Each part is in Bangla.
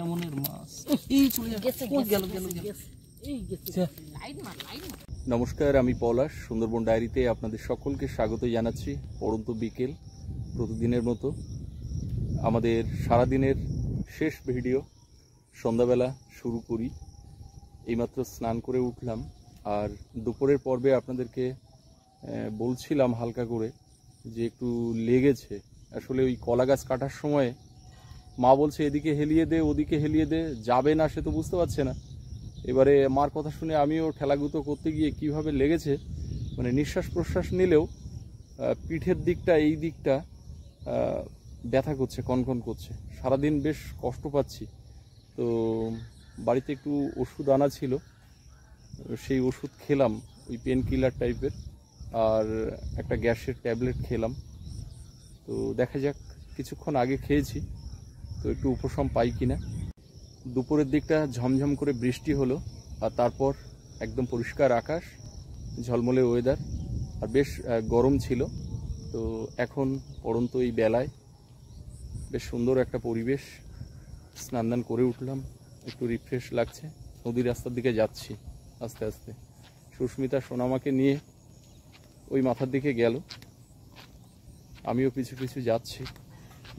স্যামনের মাছ এই চলে গেছে গেল নমস্কার, আমি পলাশ। সুন্দরবন ডায়েরিতে আপনাদের সকলকে স্বাগত জানাচ্ছি। পড়ন্ত বিকেল, প্রতিদিনের মতো আমাদের সারাদিনের শেষ ভিডিও সন্ধ্যাবেলা শুরু করি। এইমাত্র স্নান করে উঠলাম, আর দুপুরের পর্বে আপনাদেরকে বলছিলাম হালকা করে যে একটু লেগেছে। আসলে ওই কলা গাছ কাটার সময় মা বলছে এদিকে হেলিয়ে দে ওদিকে হেলিয়ে দে, যাবে না সে তো বুঝতে পারছে না। এবারে মার কথা শুনে আমিও ঠেলাগুতো করতে গিয়ে কিভাবে লেগেছে, মানে নিঃশ্বাস প্রশ্বাস নিলেও পিঠের দিকটা, এই দিকটা ব্যথা করছে, কনকন করছে। সারাদিন বেশ কষ্ট পাচ্ছি। তো বাড়িতে একটু ওষুধ আনা ছিল, সেই ওষুধ খেলাম, ওই পেন কিলার টাইপের, আর একটা গ্যাসের ট্যাবলেট খেলাম। তো দেখা যাক, কিছুক্ষণ আগে খেয়েছি, তো একটু উপশম পাই কিনা। দুপুরের দিকটা ঝমঝম করে বৃষ্টি হলো, আর তারপর একদম পরিষ্কার আকাশ, ঝলমলে ওয়েদার, আর বেশ গরম ছিল। তো এখন পড়ন্ত এই বেলায় বেশ সুন্দর একটা পরিবেশ। স্নান দান করে উঠলাম, একটু রিফ্রেশ লাগছে। নদীর রাস্তার দিকে যাচ্ছি আস্তে আস্তে। সুস্মিতা সোনামাকে নিয়ে ওই মাথার দিকে গেল, আমিও পিছু পিছু যাচ্ছি।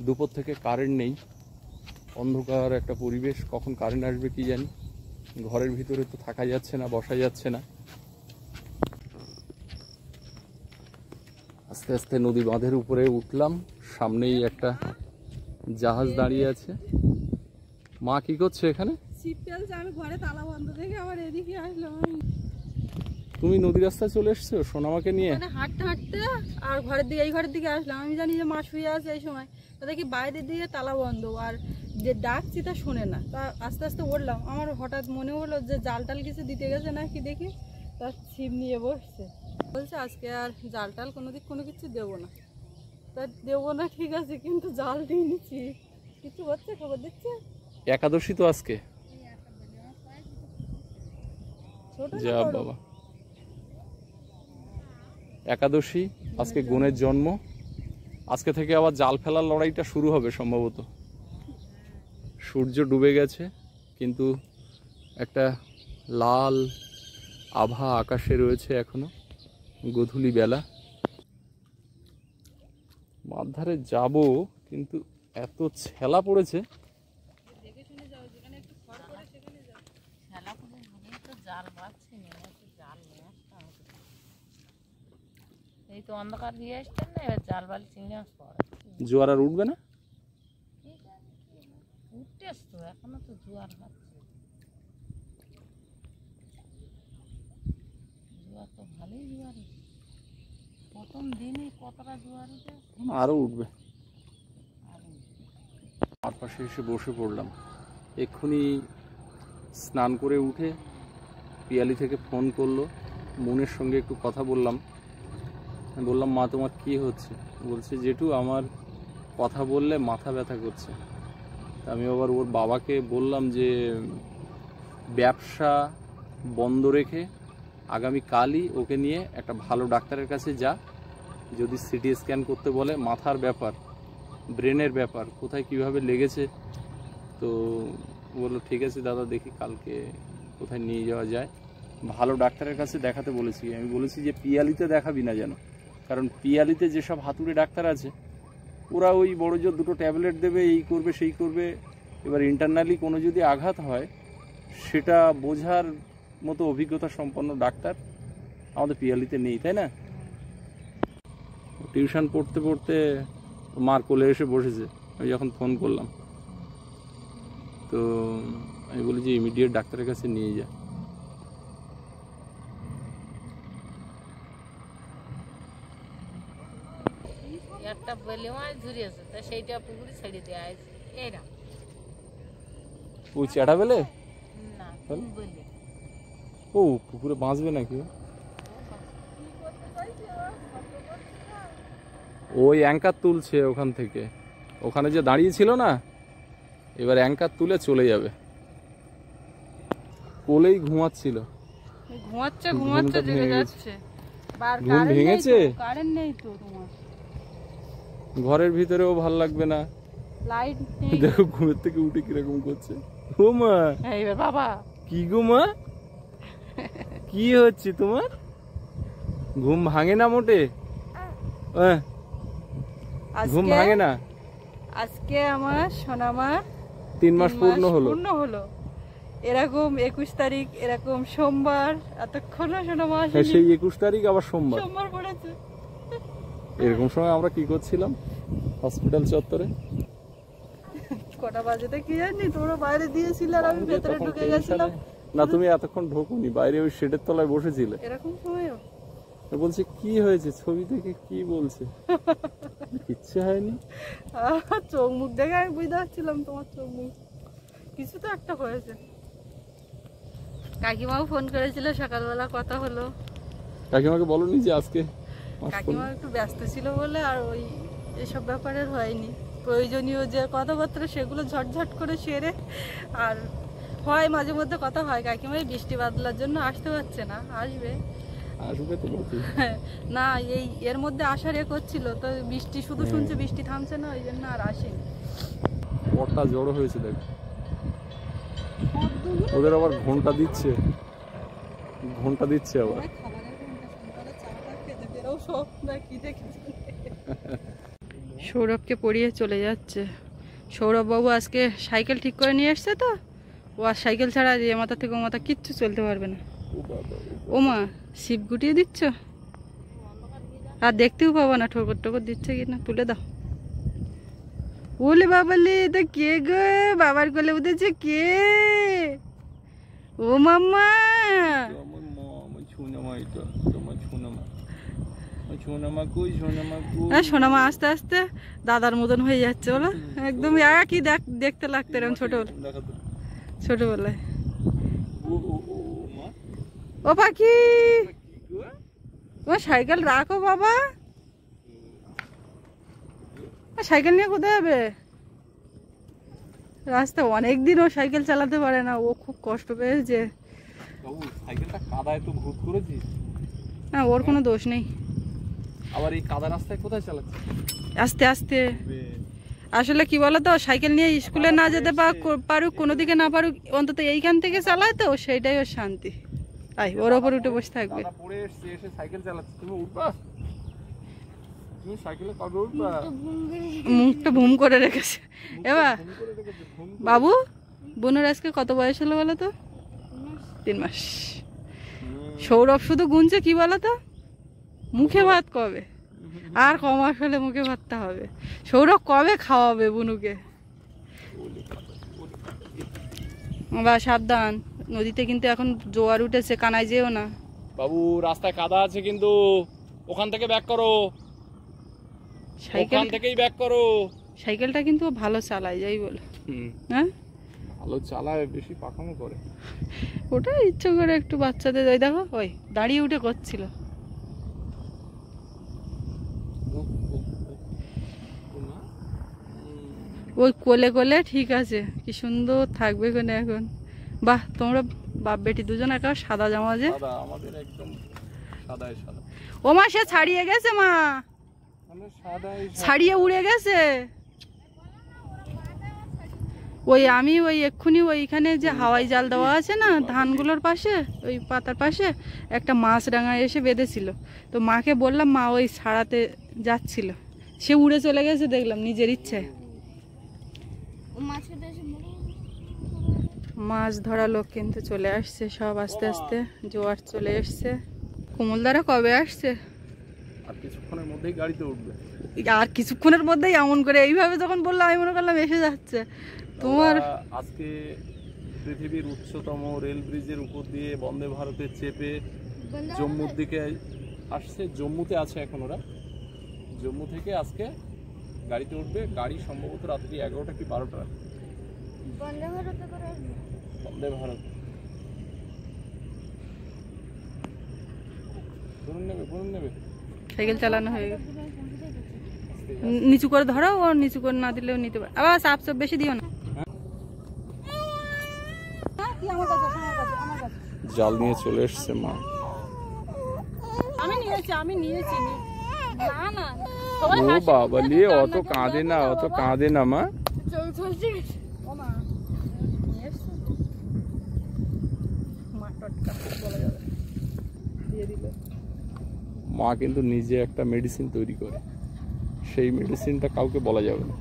দুপুর থেকে কারেন্ট নেই, অন্ধকার একটা পরিবেশ, কখন কারেন্ট আসবে কি জানি। ঘরের ভিতরে তো থাকা যাচ্ছে না, বসা যাচ্ছে না। আস্তে আস্তে নদী বাঁধের উপরে উঠলাম, সামনেই একটা জাহাজ দাঁড়িয়ে আছে। মা কি করছে এখানে? আমি ঘরে তালা বন্ধ দেখে আবার এদিকে আসলাম। তুমি নদী রাস্তায় চলে এসছো সোনামাকে নিয়ে? হাঁটতে হাঁটতে আর ঘরের দিকে, এই ঘরের দিকে আসলাম। আমি জানি যে মা শুয়ে আছে এই সময়, তো দেখি বাইরের দিকে তালা বন্ধ, আর যে ডাকছি তা শোনে না। তা আস্তে আস্তে উঠলাম, আমার হঠাৎ মনে হলো যে জাল টাল কিছু দিতে গেছে নাকি, দেখি তার ছিপ নিয়ে বসছে। বলছে আজকে আর জাল টাল কোনো কিছু দেবো না। তা দেবো না ঠিক আছে, কিন্তু জাল দিয়ে নিচ্ছি। কিছু হচ্ছে, খবর দিচ্ছে। একাদশী তো আজকে। যা বাবা, একাদশী আজকে, গুণের জন্ম। আজকে থেকে আবার জাল ফেলার লড়াইটা শুরু হবে সম্ভবত। সূর্য ডুবে গেছে, কিন্তু একটা লাল আভা আকাশে রয়েছে এখনো। গোধূলি বেলা, মাছ ধারে যাব, কিন্তু এত ছেলা পড়েছে। এই তো অন্ধকার দিয়ে আসছেন না, এবার জাল বালি চিংড়ি মাছ পড়ে। জোয়ার আর উঠবে না? উঠতেছ তো, এখনো তো জোয়ার হচ্ছে। জোয়ার তো ভালোই জোয়ার, প্রথম দিনই কতটা জোয়ার উঠে। আরো উঠবে। আর পাশে এসে বসে পড়লাম। এক্ষুনি স্নান করে উঠে পিয়ালি থেকে ফোন করলো, মনের সঙ্গে একটু কথা বললাম। বললাম মা তোমার কি হচ্ছে? বলছে জেঠু আমার কথা বললে মাথা ব্যথা করছে। আমি আবার ওর বাবাকে বললাম যে ব্যবসা বন্ধ রেখে আগামীকালই ওকে নিয়ে একটা ভালো ডাক্তারের কাছে যা, যদি সিটি স্ক্যান করতে বলে, মাথার ব্যাপার, ব্রেনের ব্যাপার, কোথায় কিভাবে লেগেছে। তো বললো ঠিক আছে দাদা, দেখি কালকে কোথায় নিয়ে যাওয়া যায়। ভালো ডাক্তারের কাছে দেখাতে বলেছি। আমি বলেছি যে পিয়ালিতে দেখাবি না যেন, কারণ পিয়ালিতে যেসব হাতুড়ে ডাক্তার আছে ওরা ওই বড় জোর দুটো ট্যাবলেট দেবে, এই করবে সেই করবে। এবার ইন্টারনালি কোনো যদি আঘাত হয় সেটা বোঝার মতো অভিজ্ঞতা সম্পন্ন ডাক্তার আমাদের পিয়ালিতে নেই, তাই না? টিউশন পড়তে পড়তে মার কোলে এসে বসেছে আমি যখন ফোন করলাম। তো আমি বলি যে ইমিডিয়েট ডাক্তারের কাছে নিয়ে যা। একটা বেলে মাছ ধরিয়েছে, তা সেইটা পুকুরে ছেড়ে দেওয়া হয়েছে। এইরকম ওই চেটা বেলে না, কোন বেলে? ও পুকুরে বাঁচবে নাকি? ওই অ্যাঙ্কার তুলছে ওখান থেকে, ওখানে যে দাঁড়িয়ে ছিল না, এবার অ্যাঙ্কার তুলে চলে যাবে। কোলেই ঘুমাচ্ছিল, ঘুমাচ্ছে ঘুমাচ্ছে জেগে যাচ্ছে। ঘুম ভেঙেছে। কারেন্ট নেই তো তোমার ঘরের ভিতরেও ভাল লাগবে না, লাইট নেই। দেখো ঘুমের থেকে উঠে কিরকম করছে। ও মা, এইবার বাবা কি গো মা, কি হচ্ছে তোমার? ঘুম ভাঙে না মোটে? ঘুম ভাঙে না? আজকে আমার সোনামার 3 মাস পূর্ণ হলো। এরকম 21 তারিখ, এরকম সোমবার, এতক্ষণ সোনামা হ্যাঁ, সেই 21 তারিখ আবার সোমবার পড়েছে। এরকম সময় আমরা কি করছিলাম হসপিটাল চত্বরে? কটা বাজেতে কি জানি, তোমরা বাইরে দিয়েছিলে আর আমি ভেতরে ঢুকে গেছিলাম। না, তুমি এতক্ষণ ঢোকোনি, বাইরে ওই শেডের তলায় বসেছিলে। এরকম সময়ও বলছে কি হয়েছে, ছবি থেকে কি বলছে? কিচ্ছু হয়নি। চোখ মুখ দেখে আমি বুঝতে পারছিলাম তোমার চোখ মুখ কিছু তো একটা হয়েছে। কাকিমাও ফোন করেছিল সকালবেলা, কথা হলো। কাকিমাকে বলনি যে আজকে? কাকিমা একটু ব্যস্ত ছিল বলে আর ওই এসব ব্যাপারের হয়নি। প্রয়োজনীয় যে কথাবার্তা সেগুলো ঝটঝট করে সেরে, আর হয় মাঝে মধ্যে কথা হয়। কাকিমাই বৃষ্টি বাদলার জন্য আসতে পারছে না, আসবে তো না, এর মধ্যে আসার করছিল তো, বৃষ্টি শুধু শুনছে, বৃষ্টি থামছে না, ওই জন্য আর আসেনি। বড়টা জড়ো হয়েছে দেখ, ওদের আবার ঘন্টা দিচ্ছে আবার। সৌরভকে পড়িয়ে চলে যাচ্ছে। সৌরভ বাবু আজকে সাইকেল ঠিক করে নিয়ে আসছে তো, ও আর সাইকেল ছাড়া যে মাথা থেকে ও মাথা কিচ্ছু চলতে পারবে না। ও মা, শিব গুটিয়ে দিচ্ছ আর দেখতেও পাবো না ঠোকর টোকর দিচ্ছে কিনা, তুলে দাও। ওলে বাবালে, এটা কে গো? বাবার কোলে উঠেছে কে? ও মাম্মা, সোনামা আস্তে আস্তে দাদার মতন হয়ে যাচ্ছে বলো, একদম একই দেখতে লাগতো এরকম ছোটবেলায়। ও পাখি, তোমার সাইকেল রাখো বাবা। সাইকেল নিয়ে কোথায় যাবে? রাস্তা অনেকদিন ও সাইকেল চালাতে পারে না, ও খুব কষ্ট পেয়েছে। না, ওর কোনো দোষ নেই। আবার এই কাদা রাস্তায় কোথায় চালাচ্ছে? আস্তে আস্তে। আসলে কি বলতো, সাইকেল নিয়ে স্কুলে না যেতে পারুক, কোনো দিকে না পারুক, অন্তত এইখান থেকে চালায় তো, সেইটাই ওর শান্তি। তাই ওর ওপর উঠে বসে থাকবে। মুখটা ভুম করে রেখেছে। এবার বাবু, বোনের আজকে কত বয়স হলো বলো তো? 3 মাস। সৌরভ শুধু গুনছে কি বলতো, মুখে ভাত কবে, আর ক মাস হলে মুখে ভাতটা হবে। সৌরভ কবে খাওয়াবে বুনুকে? বা সাবধান, নদীতে কিন্তু এখন জোয়ার উঠেছে, কানায় যেও না। বাবু, রাস্তায় কাদা আছে কিন্তু, ওখান থেকে ব্যাক করো। সাইকেলটা কিন্তু ভালো চালায়, যাই বলো। হ্যাঁ, ভালো চালায়, বেশি পাকামো করে। ওটা ইচ্ছে করে একটু বাচ্চাদের, ওই দেখো ওই দাঁড়িয়ে উঠে করছিল। ওই কোলে কোলে ঠিক আছে, কি সুন্দর থাকবে কোনে এখন। বাহ, তোমরা বাপ বেটি দুজন একা সাদা জামা, যে আমাদের একদম সাদাই সাদা। ও মা, সে ছাড়িয়ে গেছে, মা ছাড়িয়ে উড়ে গেছে। ওই আমি ওই এক্ষুনি ওইখানে যে হাওয়াই জাল দেওয়া আছে না ধানগুলোর পাশে, ওই পাতার পাশে একটা মাছ ডাঙা এসে বেঁধেছিল, তো মাকে বললাম, মা ওই ছাড়াতে যাচ্ছিল, সে উড়ে চলে গেছে দেখলাম নিজের ইচ্ছে। মাছ ধরা লোক কিন্তু চলে আসছে সব, আস্তে আস্তে জোয়ার চলে এসছে। কুমুলদারা কবে আসছে? আর কিছুক্ষণের মধ্যেই গাড়িতে উঠবে। আর কিছুক্ষণের মধ্যেই এমন করে এইভাবে যখন বললাম, আমি মনে করলাম এসে যাচ্ছে। তোমার আজকে পৃথিবীর উচ্চতম রেল ব্রিজের উপর দিয়ে বন্দে ভারতে চেপে জম্মুর দিকে আসছে। জম্মুতে আছে এখন ওরা, জম্মু থেকে আজকে গাড়িতে উঠবে। গাড়ি সম্ভবত রাত্রি 11টা কি 12টা। বন্দে ভারত বলুন নেবে। সাইকেল চালানো হয়ে গেছে, নিচু করে ধরো, ও নিচু করে না দিলেও নিতে পারে। আবার চাপ চাপ বেশি দিও না। জাল নিয়ে চলে এসছে মা। আমি নিয়েছি না না। ও বাবা, নিয়ে অত কাঁদে না মা। ও মা নিয়ে এসছো মা টটকা বলা যাবে দিয়ে দিল। মা কিন্তু নিজে একটা মেডিসিন তৈরি করে, সেই মেডিসিনটা কাউকে বলা যাবে না।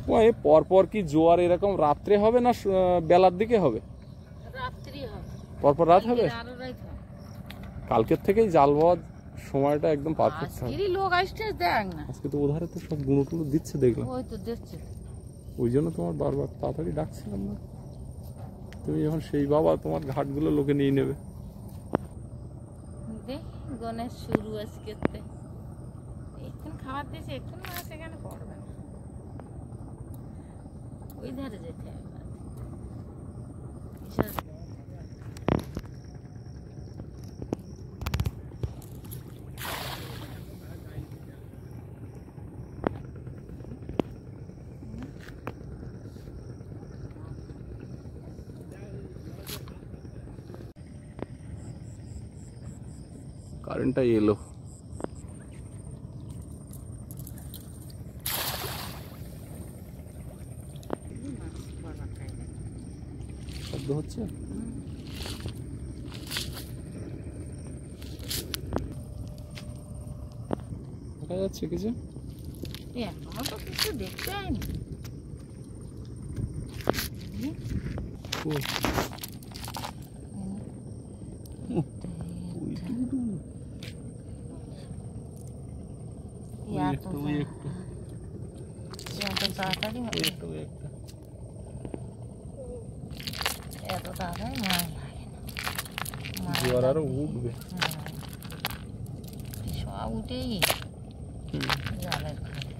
ও এ পরপর কি জোয়ার এরকম রাত্রে হবে না বেলার দিকে হবে? রাত্রি হবে, পরপর রাত হবে? আরো রাত হবে। কালকের থেকেই জাল বওয়ার সময়টা একদম পারফেক্ট হবে। আজকেরই লোক আসছে দেখ না, আজকে তো ওধারে তো সব গুঁড়ো টুলো দিচ্ছে দেখলাম, ওই তো দেখছে। ওই জন্য তোমার বারবার তাড়াতাড়ি ডাকছিলাম না। তুমি যখন সেই বাবা তোমার ঘাটগুলো লোকে নিয়ে নেবে। দেখ গণেশ শুরু আজকে এখন খাবার দিয়েছে, এখন মাছ এখানে পড়বে না, ওই ধারে যেতে হবে। কারেন্টটা এলো। শব্দ হচ্ছে, দেখা যাচ্ছে কিছু? এখনো তো কিছু দেখতে হয়নি। তাড়াতাড়ি এত তাড়াতাড়ি মাছ লাগে না, জোয়ার আরো উঠবে। সব উঠেই জালের খালে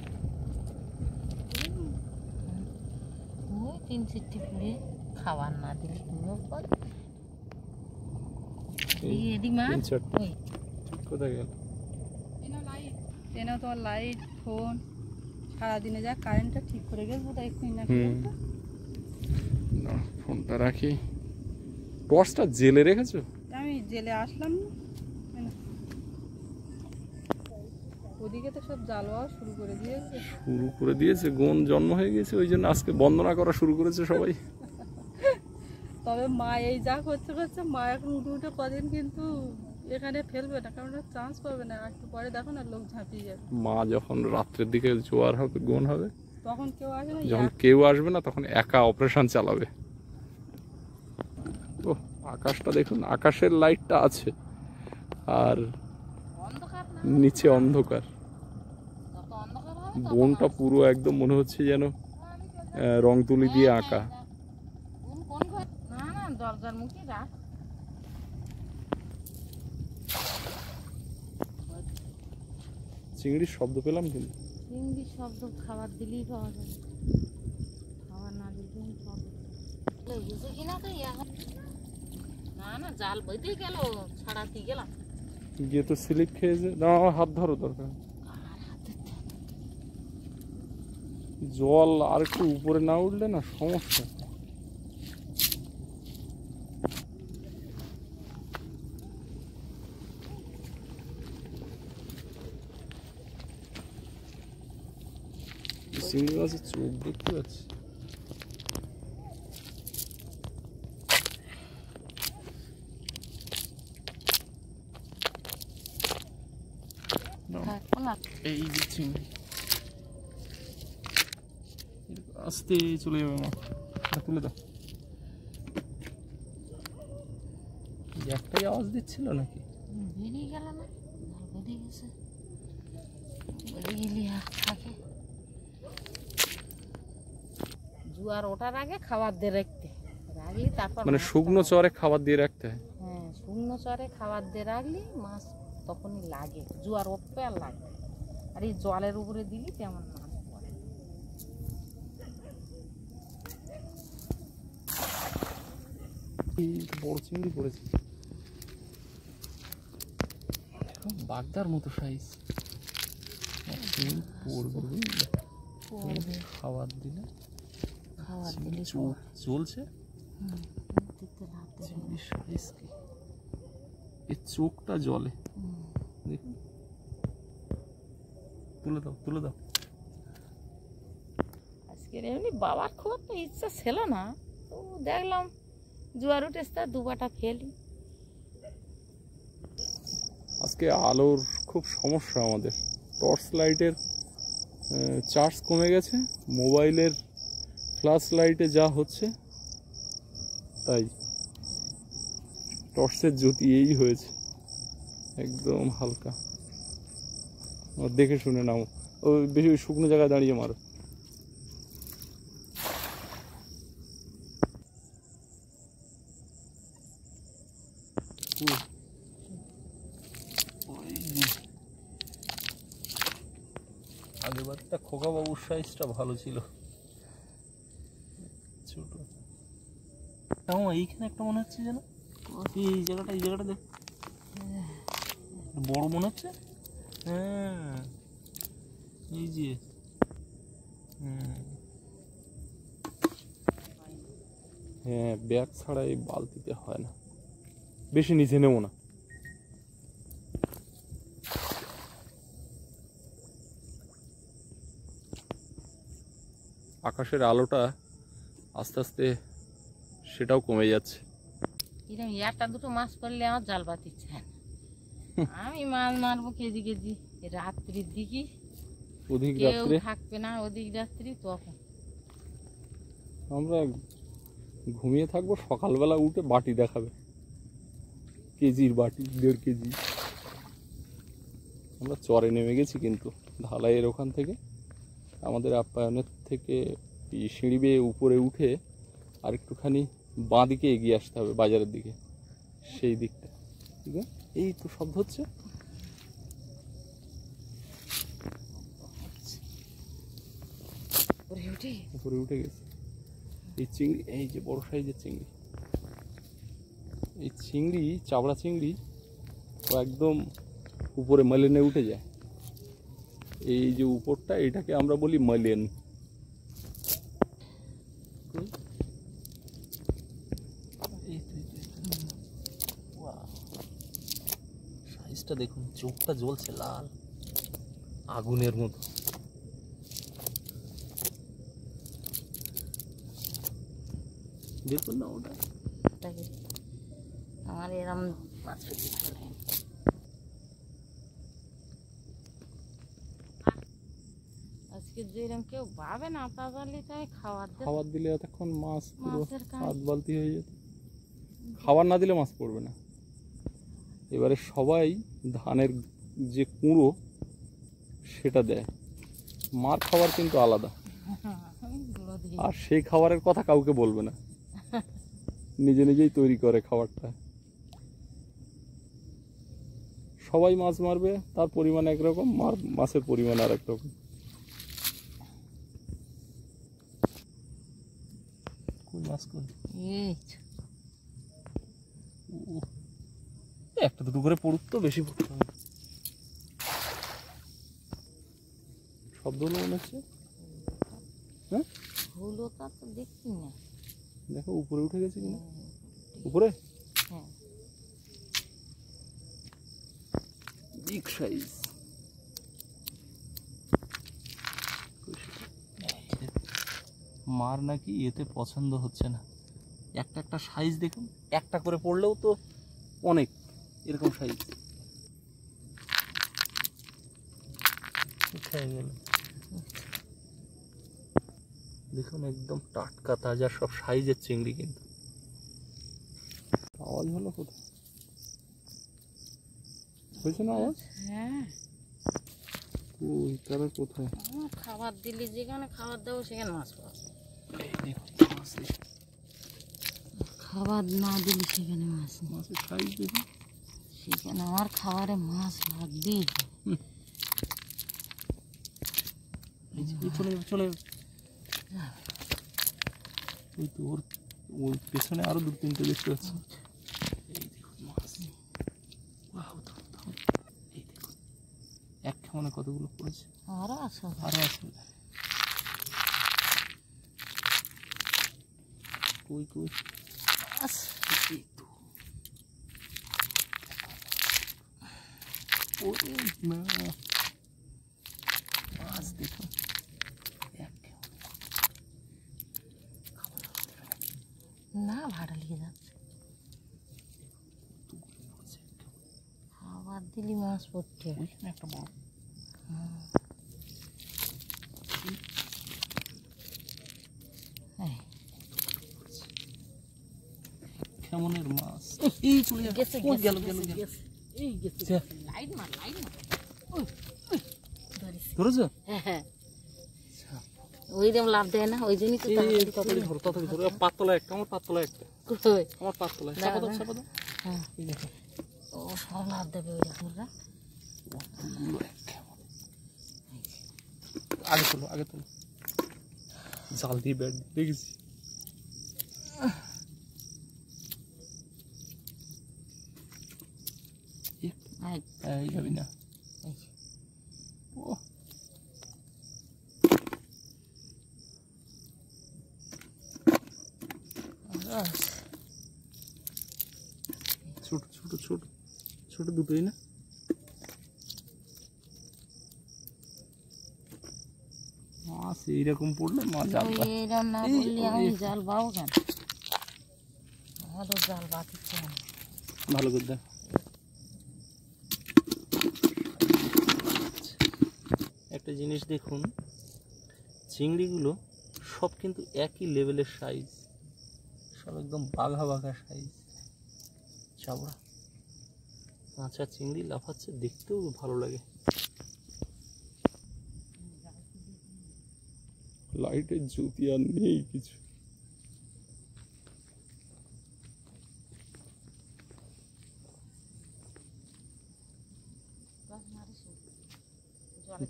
ওই 3-4টি পুড়ে খাবার না দিলে কিভাবে করে? এডি মাছ ওই কোথায় গেল? এনাও তোমার লাইট ফোন সারাদিনে যা কারেন্টটা ঠিক করে গেছে তাই এক্ষুনি না না, ফোনটা রাখি। টর্চটা জেলে রেখেছো? আমি জেলে আসলাম না, ওদিকে তো সব জ্বালোয়া শুরু করে দিয়েছে। গুণ জন্ম হয়ে গেছে, ওই জন্য আজকে বন্দনা করা শুরু করেছে সবাই। তবে মা এই যা করছে মা এখন উঠে কদিন কিন্তু এখানে ফেলবে না, কারণ চান্স পাবে না। একটু পরে দেখো না লোক ঝাঁপিয়ে যাবে। মা যখন রাত্রের দিকে জোয়ার হবে, গুণ হবে, তখন কেউ আসবে না, যখন কেউ আসবে না তখন একা অপারেশন চালাবে। ও আকাশটা দেখুন, আকাশের লাইটটা আছে আর নিচে অন্ধকার। বনটা পুরো একদম মনে হচ্ছে যেন রং তুলি দিয়ে আঁকা। দরজার মুখে রাখ। চিংড়ির শব্দ পেলাম কিন্তু। চিংড়ির শব্দ খাবার দিলেই পাওয়া যাবে, খাবার না দিলে লেগেছে কিনা তো এখন না জাল বইতেই গেল, ছাড়াতে গেলাম গিয়ে তো স্লিপ খেয়েছে। না আমার হাত ধরো দরকার, জল আর একটু উপরে না উঠলে না সমস্যা। চিংড়ি মাছের চোখ দেখতে পাচ্ছি। এই যে চিংড়ি আস্তে চলে যাবে। মা তুলে দাও। একটাই আওয়াজ দিচ্ছিল নাকি? বেরিয়ে গেল না, বেরিয়ে গেছে, বেরিয়ে গেলি থাকে। জোয়ার ওঠার আগে খাবার দিয়ে রাখতে রাখলি, তারপর মানে শুকনো চরে খাবার দিয়ে রাখতে হয়। হ্যাঁ, শুকনো চরে খাবার দিয়ে রাখলি মাছ তখনই লাগে, জোয়ার উঠবে আর লাগবে। আর এই জলের উপরে দিলি তেমন মাছ পড়ে। বড় চিংড়ি পড়েছে, বাগদার মতো সাইজ। পড়বে খাবার দিলে, খাবার দিলে চোখ জ্বলছে। এর চোখটা জলে দেখুন। তুলে দাও তুলে দাও। আজকের এমনি বাবার খুব একটা ইচ্ছা ছিল না, তো দেখলাম জোয়ার উঠেছে তা দুবাটা ফেলি। আজকে আলোর খুব সমস্যা আমাদের, টর্চ লাইটের চার্জ কমে গেছে, মোবাইলের ফ্ল্যাশ লাইটে যা হচ্ছে তাই টর্চের জ্যোতি এই হয়েছে, একদম হালকা। দেখে শুনে নাও, ওই বেশি ওই শুকনো জায়গায় দাঁড়িয়ে মারো। আগেবারটা খোকা বাবুর সাইজটা ভালো ছিল, ছোট। এইখানে একটা মনে হচ্ছে যেন, এই জায়গাটা দেখ, বড় মনে হচ্ছে। হ্যাঁ এই যে, হ্যাঁ ব্যাগ ছাড়া এই বালতিতে হয় না। বেশি নিচে নেবো না। আকাশের আলোটা আস্তে আস্তে সেটাও কমে যাচ্ছে। এরকম একটা দুটো মাছ পড়লে আমার জাল পাতি ইচ্ছে হয় না। আমি মাছ মারবো কেজি কেজি রাত্রির দিকে, অধিক কেউ রাত্রে থাকবে না অধিক রাত্রি, তখন আমরা ঘুমিয়ে থাকবো, সকালবেলা উঠে বাটি দেখাবে, কেজির বাটি 1.5 কেজি। আমরা চরে নেমে গেছি, কিন্তু ঢালাইয়ের ওখান থেকে আমাদের আপ্যায়নের থেকে সিঁড়ি বেয়ে উপরে উঠে আর একটুখানি বাঁ দিকে এগিয়ে আসতে হবে, বাজারের দিকে, সেই দিকটা। ঠিক আছে, এই তো শব্দ হচ্ছে। উপরে উঠে গেছে এই চিংড়ি, এই যে বড় সাইজের চিংড়ি, এই চিংড়ি চাবড়া চিংড়ি ও একদম উপরে মালেনে উঠে যায়। এই যে উপরটা, এটাকে আমরা বলি মালেন। সাইজটা দেখুন, চোখটা জ্বলছে লাল আগুনের মতো। দেখুন না ওটা, আমার এরম মাছ পেতে ভালো লাগে। আজকে যেরকম কেউ পাবে না, তাহলে তাই খাবার দিলে এতক্ষণ মাছ পুরো মাছের কাজ। 7 বালতি হয়ে যেত। খাবার না দিলে মাছ পড়বে না। এবারে সবাই ধানের যে কুঁড়ো সেটা দেয়, মার খাবার কিন্তু আলাদা, আর সেই খাবারের কথা কাউকে বলবে না, নিজে নিজেই তৈরি করে খাবারটা। সবাই মাছ মারবে, তার পরিমাণ একরকম, মাছের পরিমাণ আর একরকম। একটা দুটো করে পড়ুক তো, বেশি পড়তে হবে। শব্দ হলো মনে হচ্ছে, হ্যাঁ হলো তা তো দেখছি না। দেখো উপরে উঠে গেছে কিনা, উপরে হ্যাঁ বিগ সাইজ। মার নাকি এতে পছন্দ হচ্ছে না, একটা একটা সাইজ দেখুন, একটা করে পড়লেও তো অনেক, এরকম সাইজ উঠে গেল। দেখুন একদম টাটকা তাজা সব সাইজের চিংড়ি। কিন্তু আওয়াজ হলো কোথায়, হয়েছে না আওয়াজ? হ্যাঁ, ওই তারা কোথায়? খাবার দিলে যেখানে খাবার দেবো সেখানে মাছ পাওয়া যায়। খাবার না দিলে সেখানে মাছ, মাছের সাইজ দেখুন, সেখানে আমার খাবারে মাছ লাগবে। চলে যাবে চলে যাবে, ওই তো ওর ওই পেছনে আরো 2-3টে দেখতে পাচ্ছি। এই দেখুন মাছ, এই দেখুন এক খামনে কতগুলো পড়েছে, আরো আছে আরো আছে। কই কই, এই তো, ওরে না, দেখুন না ভাড়া লেগে যাচ্ছে, খাবার দিলি মাছ পড়ছে। ওইখানে একটা বড় কেমনের মাছ। এই চলে গেছে, ওই গেছে, গেল গেছে, গেল গেল গেছে। এই গেছে, যা। গেছে। লাইট মার, লাইট মার। ওই, ওই, ধরেছি। ধরেছো? হ্যাঁ, হ্যাঁ। ওইরকম লাভ দেয় না, ওই জন্যই তো তাড়াতাড়ি তাড়াতাড়ি ধরো, তাড়াতাড়ি ধরো। পাতলা একটা, আমার পাতলা একটা, কই? আমার পাতলা। দাঁড়া, চাপা দাও, দাঁড়া। চাপা দাও। হ্যাঁ, এই দেখো ও সব লাভ দেবে ওই রকমরা। কতগুলো কেমন। আগে তোলো, আগে তোলো। জাল দিয়ে ব্যাট দেখেছি। এই যাবি না। ও ছোট ছোট ছোট ছোট দুটোই না। মাছ এইরকম পড়লে মাছ জাল পায়। এইরকম না এই, বললে ওই আমি একটা। জাল পাবো কেন? আমারও জাল বাঁধিচ্ছে না। ভালো করে দেখ। একটা জিনিস দেখুন, চিংড়িগুলো সব কিন্তু একই লেভেলের সাইজ, সব একদম বাঘা বাঘা সাইজ, চাবড়া। কাঁচা চিংড়ি লাফাচ্ছে, দেখতেও ভালো লাগে। লাইটের জ্যোতি আর নেই কিছু।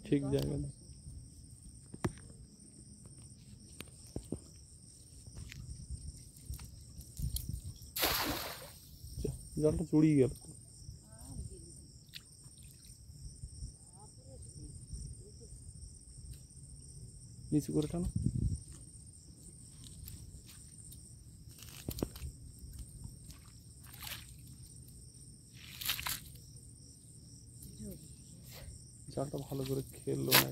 ঠিক জায়গা নেই। জালটা চড়িয়ে গেল। নিচু করে টানো। জালটা ভালো করে খেললো না।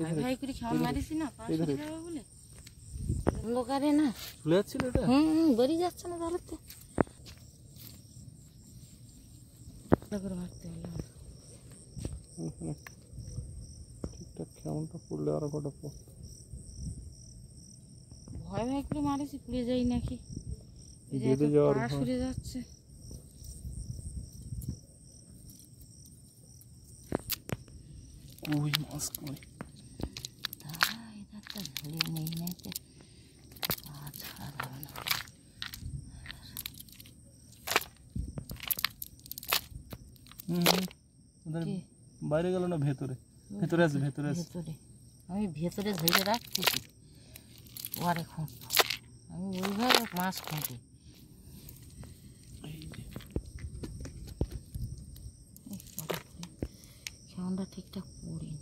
ভাই ভাই করে খাওয়া মারিছি না, পাশ এধারে। হয়ে যাবে বলে অন্ধকারে না। চলে যাচ্ছিল এটা। বেরিয়ে যাচ্ছে না জালেতে। ভালো করে মারতে হলো। ওখানে ঠিকঠাক কেমনটা পড়লে আরো কটা পড়। ভয় ভয় করে মারিছি, পুড়ে যাই নাকি। এই যে বেঁধে এত যাওয়ার পা ভয়। সরে যাচ্ছে। কই মাছ কই। এধারটা ধরে নেই নাইতে পা ছাড়া যাবে না। ওদের কি? বাইরে গেল না ভেতরে? ভেতরে আছে, ভেতরে আছে। ভেতরে আমি ভেতরে ধরে রাখতেছি, ওয়ারে খুঁজবো। আমি ওইভাবে মাছ খুঁজি। কেমনটা ঠিকঠাক পড়িনি।